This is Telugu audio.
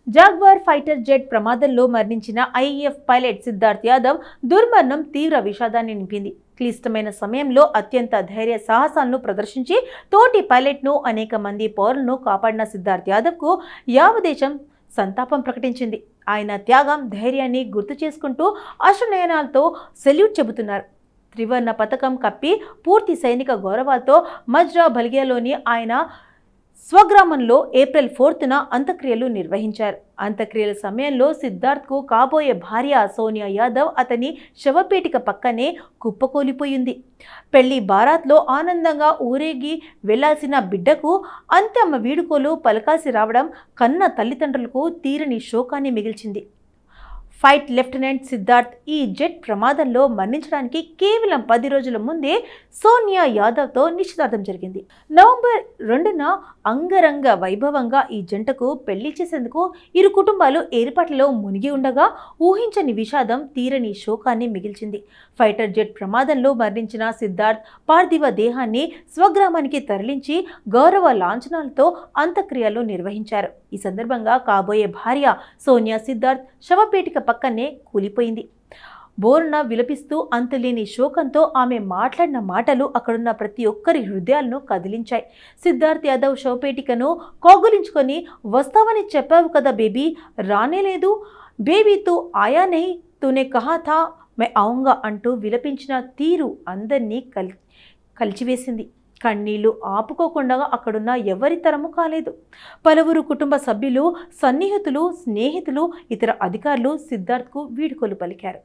జాగ్వార్ ఫైటర్ జెట్ ప్రమాదంలో మరణించిన ఐఏఎఫ్ పైలట్ సిద్ధార్థ్ యాదవ్ దుర్మరణం తీవ్ర విషాదాన్ని నింపింది. క్లిష్టమైన సమయంలో అత్యంత ధైర్య సాహసాలను ప్రదర్శించి తోటి పైలట్ను అనేక మంది పౌరులను కాపాడిన సిద్ధార్థ్ యాదవ్కు యావదేశం సంతాపం ప్రకటించింది. ఆయన త్యాగం, ధైర్యాన్ని గుర్తు చేసుకుంటూ అశ్రునయనాలతో సెల్యూట్ చెబుతున్నారు. త్రివర్ణ పథకం కప్పి పూర్తి సైనిక గౌరవాలతో మజ్రా బల్గియాలోని ఆయన స్వగ్రామంలో ఏప్రిల్ 4న అంత్యక్రియలు నిర్వహించారు. అంత్యక్రియల సమయంలో సిద్ధార్థ్కు కాబోయే భార్య సోనియా యాదవ్ అతని శవపేటిక పక్కనే కుప్పకూలిపోయింది. పెళ్లి బారాత్లో ఆనందంగా ఊరేగి వెళ్లాల్సిన బిడ్డకు అంత్యమ వీడుకోలు పలకాల్సి రావడం కన్న తల్లిదండ్రులకు తీరని శోకాన్ని మిగిల్చింది. ఫైట్ లెఫ్టినెంట్ సిద్ధార్థ్ ఈ జెట్ ప్రమాదంలో మరణించడానికి కేవలం 10 రోజుల ముందే సోనియా యాదవ్తో నిశ్చితార్థం జరిగింది. నవంబర్ 2న అంగరంగ వైభవంగా ఈ జంటకు పెళ్లి చేసేందుకు ఇరు కుటుంబాలు ఏర్పాట్లలో మునిగి ఉండగా ఊహించని విషాదం తీరని శోకాన్ని మిగిల్చింది. ఫైటర్ జెట్ ప్రమాదంలో మరణించిన సిద్ధార్థ్ పార్థివ దేహాన్ని స్వగ్రామానికి తరలించి గౌరవ లాంఛనాలతో అంత్యక్రియలు నిర్వహించారు. ఈ సందర్భంగా కాబోయే భార్య సోనియా సిద్ధార్థ్ శవపేటిక పక్కనే కూలిపోయింది. బోరున విలపిస్తూ అంతులేని శోకంతో ఆమె మాట్లాడిన మాటలు అక్కడున్న ప్రతి ఒక్కరి హృదయాలను కదిలించాయి. సిద్ధార్థ్ యాదవ్ శవపేటికను కౌగులించుకొని వస్తావని చెప్పావు కదా బేబీ, రానేలేదు. బేబీ తూ ఆయా నహీ, తూనే కహా థా మే ఆऊंगा అంటూ విలపించిన తీరు అందరినీ కలిచివేసింది. కన్నీళ్లు ఆపుకోకుండా అక్కడున్న ఎవరి తరము కాలేదు. పలువురు కుటుంబ సభ్యులు, సన్నిహితులు, స్నేహితులు, ఇతర అధికారులు సిద్ధార్థ్కు వీడ్కోలు పలికారు.